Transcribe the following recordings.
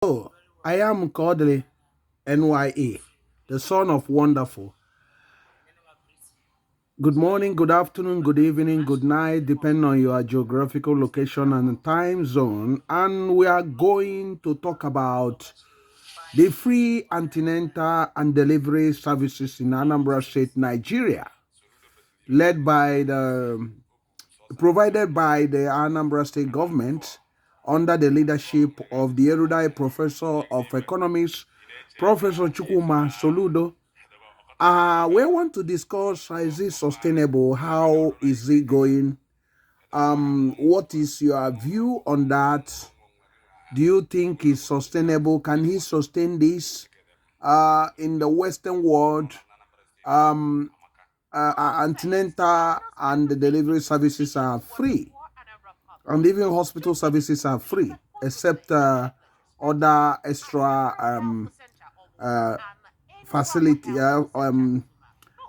Oh, I am Kodili-nye, the son of wonderful. Good morning, good afternoon, good evening, good night, depending on your geographical location and time zone. And we are going to talk about the free antenatal and delivery services in Anambra State, Nigeria, led by provided by the Anambra State government under the leadership of the erudite professor of economics, Professor Chukuma Soludo. We want to discuss, is it sustainable? How is it going? What is your view on that? Do you think it's sustainable? Can he sustain this? In the Western world, um, antenatal and the delivery services are free, and even hospital services are free, except other extra uh, facility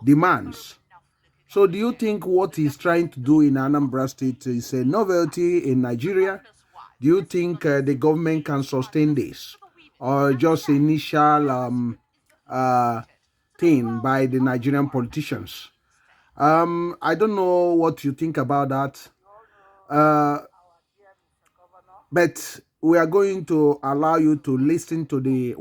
demands. So do you think what he's trying to do in Anambra State is a novelty in Nigeria? Do you think the government can sustain this, or just initial uh, thing by the Nigerian politicians? I don't know what you think about that, uh, but we are going to allow you to listen to the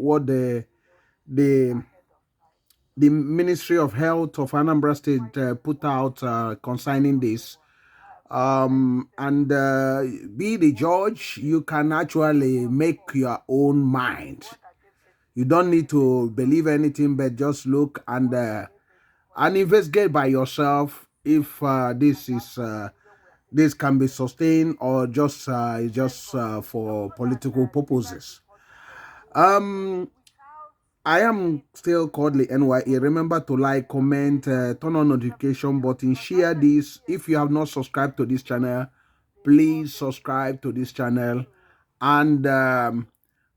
the Ministry of Health of Anambra State put out concerning this. And be the judge. You can actually make your own mind. You don't need to believe anything, but just look and investigate by yourself if this can be sustained or just for political purposes. Um, I am still Kodili-nye. Remember to like, comment, turn on notification button, share this. If you have not subscribed to this channel, please subscribe to this channel. And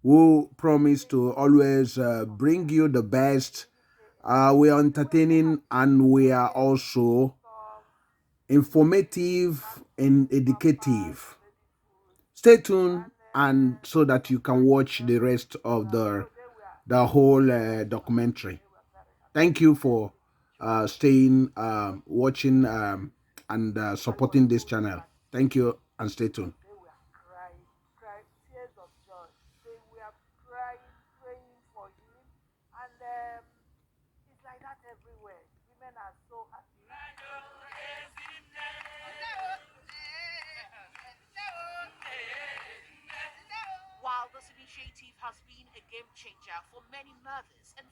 we'll promise to always bring you the best. We are entertaining and we are also informative and educative. Stay tuned and so that you can watch the rest of the whole documentary. Thank you for staying, watching, and supporting this channel. Thank you and stay tuned. While this initiative has been a game changer for many mothers and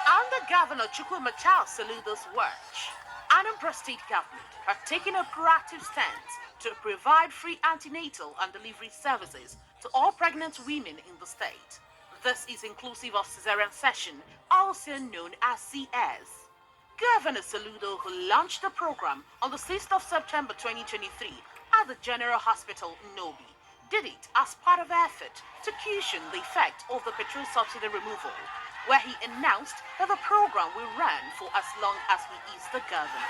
under Governor Chukwuma Soludo's watch, Anambra State government have taken a proactive stance to provide free antenatal and delivery services to all pregnant women in the state. This is inclusive of cesarean section, also known as CS. Governor Soludo, who launched the program on the 6th of September 2023 at the General Hospital in Nobi, did it as part of effort to cushion the effect of the petrol subsidy removal, where he announced that the program will run for as long as he is the governor.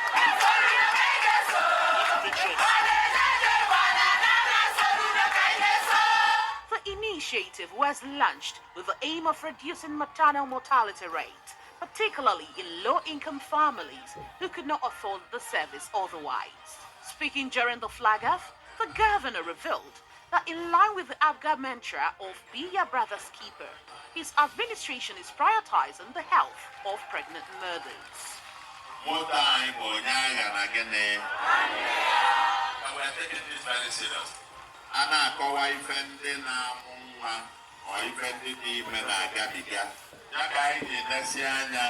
The initiative was launched with the aim of reducing maternal mortality rate, particularly in low-income families who could not afford the service otherwise. Speaking during the flag-off, the governor revealed that in line with the awka mantra of "Be Your Brother's Keeper," his administration is prioritizing the health of pregnant mothers. We are taking this very serious. Ana akọwa ife ndị na-amụ nwa ọ ife ndị dị ime na-agabiga ya ka anyị na-elesi anya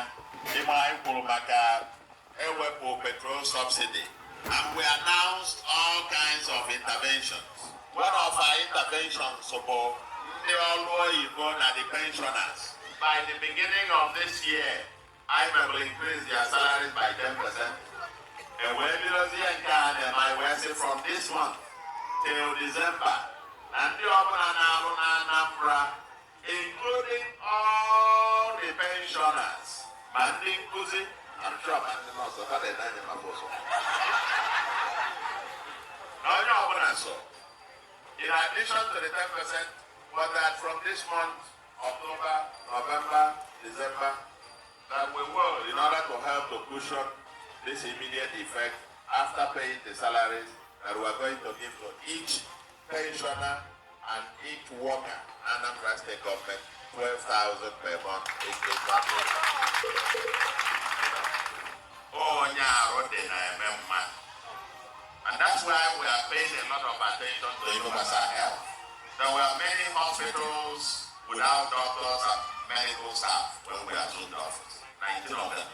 ịma anyị kwuru maka ewepụ petrol subsidy, and we announced all kinds of interventions. One of our interventions bụ ndị ọrụ oyibo na the pensioners. By the beginning of this year, I will increase their salaries by 10%. And when we say from this month till December, and the Anambra, including all the pensioners, Mandinkuzi, I'm sure I'm not so bad at my bosom. No, no, so. In addition to the 10%, but that from this month, October, November, December, that we will, in order to help to cushion this immediate effect after paying the salaries, that we are going to give to each pensioner and each worker, Anambra State Government, 12,000 per month. Oh, yeah, and that's why we are paying a lot of attention to universal health. There were many hospitals without doctors and medical staff when we assumed office, 19 of them.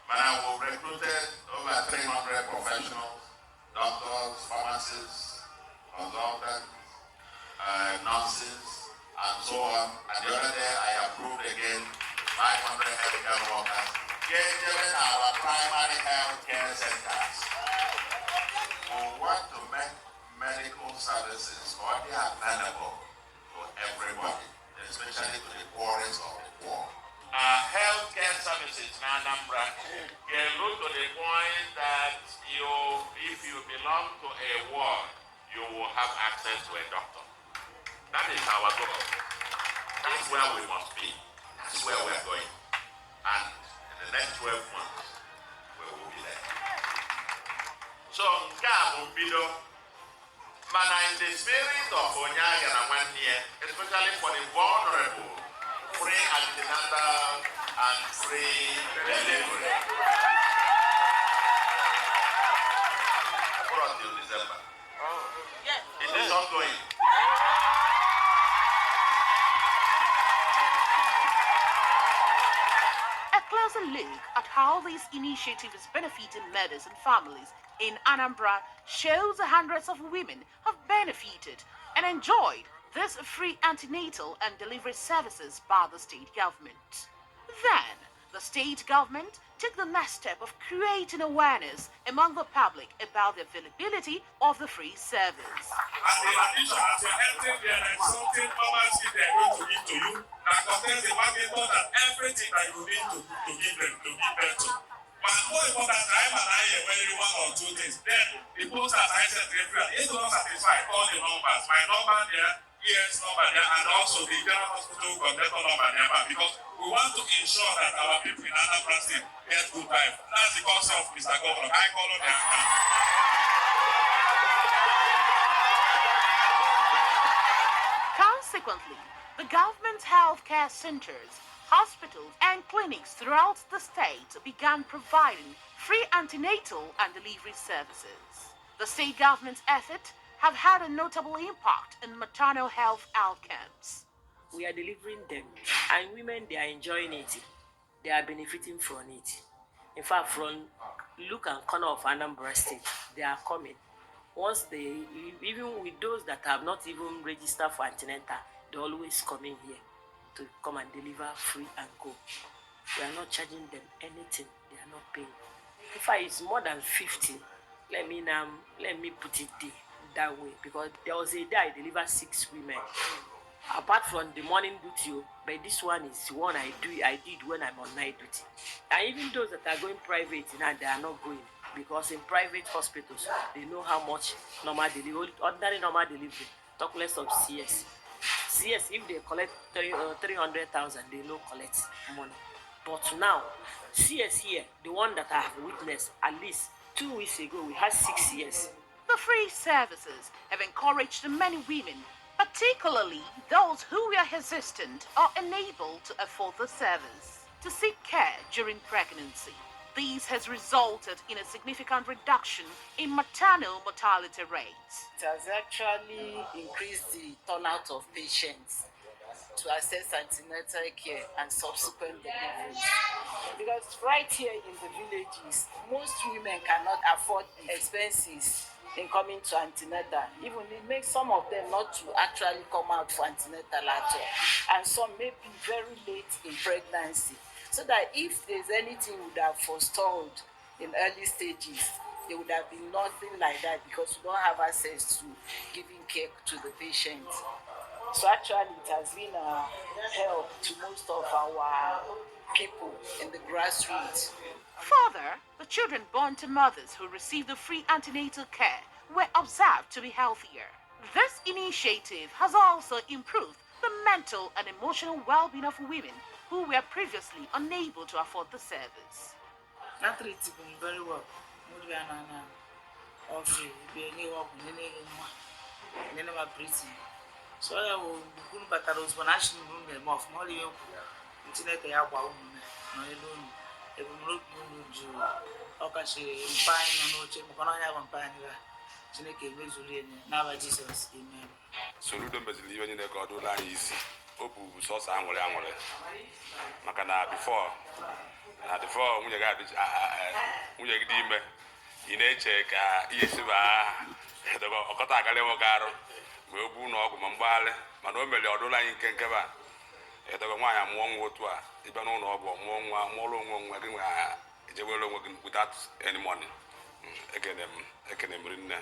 But now we've recruited over 300 professionals, doctors, pharmacists, consultants, nurses, and so on. And the other day I approved again 500 healthcare workers, getting our primary health care centers. We want to make medical services already available to everybody, especially to the poorest of the poor. Healthcare services in Anambra can look to the point that if you belong to a ward, you will have access to a doctor. That is our goal. That's where we must be. That's where we're going. And in the next 12 months, we will be there. So, mana in the spirit of Onyaga and one year, especially for the vulnerable, free antenatal and free delivery. Until December. Yes. It is ongoing. A closer look at how this initiative is benefiting mothers and families in Anambra shows hundreds of women have benefited and enjoyed this free antenatal and delivery services by the state government. Then, the state government took the next step of creating awareness among the public about the availability of the free service. And in addition, as you're entering there, there is something pharmacy they are going to give to you that contains the marketer and everything that you need to give them to. But more important, I'm an eye when you one or two things. Then the posters I said referral, it don't satisfy all the numbers. My number there, ES number there, and also the general hospital conductor number there, because we want to ensure that our people in Anambra State get good life. That's the concept of Mr. Governor. I call on the awka. Consequently, the government's healthcare centers, hospitals, and clinics throughout the state began providing free antenatal and delivery services. The state government's efforts have had a notable impact in maternal health outcomes. We are delivering them, and women, they are enjoying it. They are benefiting from it. In fact, from look and corner of Anambra State, they are coming. Once they, even with those that have not even registered for antenatal, they always coming here to come and deliver free and go. We are not charging them anything. They are not paying. In fact, it's more than 50. Let me put it that way, because there was a day I delivered 6 women. Apart from the morning duty, but this one is the one I did when I'm on night duty. And even those that are going private now, they are not going, because in private hospitals they know how much normal delivery, ordinary normal delivery, talk less of CS. CS, if they collect 300,000, they no collect money. But now, CS here, the one that I have witnessed, at least 2 weeks ago, we had 6 years. The free services have encouraged many women, particularly those who were hesitant or unable to afford the service, to seek care during pregnancy. This has resulted in a significant reduction in maternal mortality rates. It has actually increased the turnout of patients to access antenatal care and subsequent deliveries. Because right here in the villages, most women cannot afford the expenses in coming to antenatal. Even it makes some of them not to actually come out for antenatal at all. And some may be very late in pregnancy. So that if there's anything we would have forestalled in early stages, there would have been nothing like that, because we don't have access to giving care to the patient. So actually it has been a help to most of our people in the grassroots Further, the children born to mothers who receive the free antenatal care were observed to be healthier. This initiative has also improved the mental and emotional well-being of women who were previously unable to afford the service. That treated me very well. Offer be any work in any my pretty. So I will good but I was when I should room them off more you internet they are wow no alone. If you look you okashi fine no check on I have a pine Chineke mezuli now Jesus amen. Soludo mezili onye na-eke ọdụ ụlọ anyị isi o bụ sọsọ anwụrị maka na before nwunye gị dị ime ị na-eche ka ihe siba ọkọta akarị nwoke arụ wee bụ n'ọgwụ ma mgbagharị mana o mere ọdụ ụlọ anyị nke nkeba edebe nwaanyị amụọ nwa otu a ịbịa n'ụlọ ọgwụ mụọ nwa mụọrọ onwe gị nwe ejewere onwe gị without any money. Ekene m rinne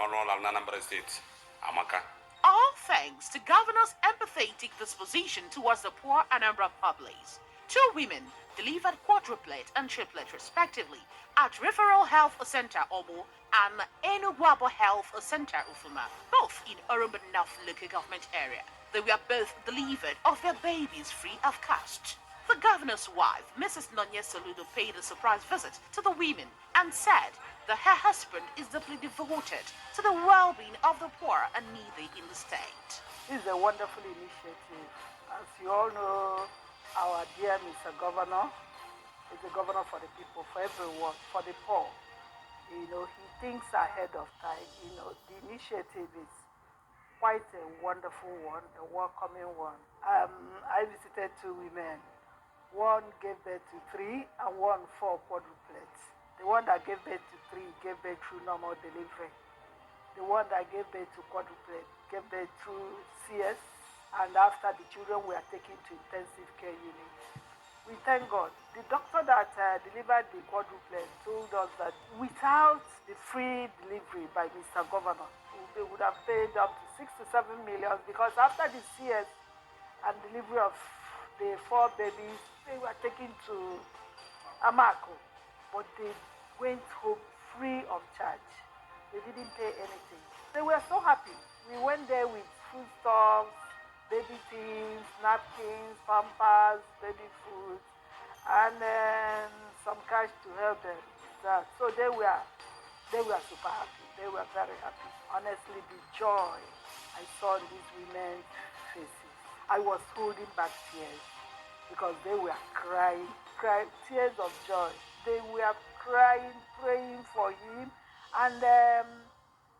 ọrụ ọla na Anambra State amaka. All thanks to Governor's empathetic disposition towards the poor Anambra populace. 2 women delivered quadruplet and triplet respectively at Referral Health Center Obo and Enugwabo Health Center Ufuma, both in Orumba North local government area. They were both delivered of their babies free of cost. The governor's wife, Mrs. Nonye Soludo, paid a surprise visit to the women and said that her husband is deeply devoted to the well-being of the poor and needy in the state. This is a wonderful initiative. As you all know, our dear Mr. Governor is the governor for the people, for everyone, for the poor. He thinks ahead of time. The initiative is quite a wonderful one, a welcoming one. I visited 2 women. One gave birth to 3 and 1 4 quadruplets. The one that gave birth to 3 gave birth through normal delivery. The one that gave birth to quadruplet gave birth through CS, and after the children were taken to intensive care unit. We thank God. The doctor that delivered the quadruplet told us that without the free delivery by Mr. Governor, they would have paid up to 6 to 7 million, because after the CS and delivery of the 4 babies, they were taken to Amako, but they went home free of charge. They didn't pay anything. They were so happy. We went there with foodstuffs, baby things, napkins, pampers, baby food, and some cash to help them. So they were super happy. They were very happy. Honestly, the joy I saw in these women's faces, I was holding back tears because they were crying, tears of joy. They were crying, praying for him, and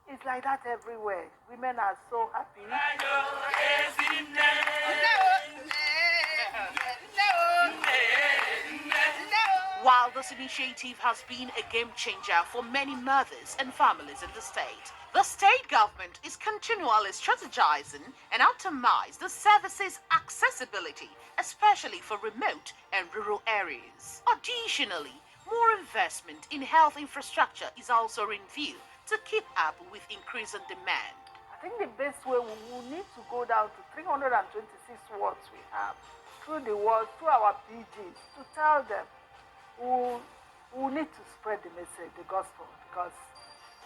it's like that everywhere. Women are so happy. While this initiative has been a game changer for many mothers and families in the state government is continually strategizing and optimize the services accessibility, especially for remote and rural areas. Additionally, more investment in health infrastructure is also in view to keep up with increasing demand. I think the best way, we will need to go down to 326 wards we have, through the wards, through our PGs, to tell them who need to spread the message, the gospel, because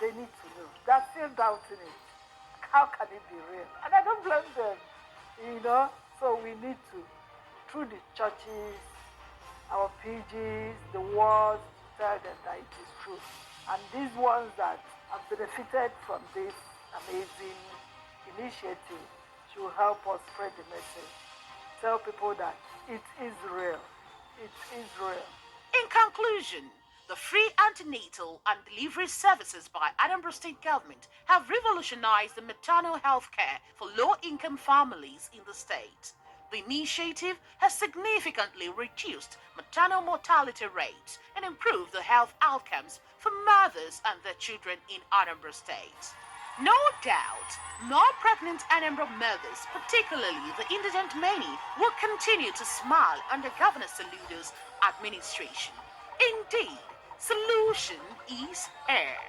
they need to know. They're still doubting it. How can it be real? And I don't blame them, So we need to, through the churches, our PGs, the wards, tell them that it is true. And these ones that have benefited from this amazing initiative should help us spread the message. Tell people that it is real. It is real. In conclusion, the free antenatal and delivery services by Anambra State government have revolutionized the maternal health care for low-income families in the state. The initiative has significantly reduced maternal mortality rates and improved the health outcomes for mothers and their children in Anambra State. No doubt, more pregnant Anambra mothers, particularly the indigent many, will continue to smile under Governor Soludo's administration. Indeed, solution is here.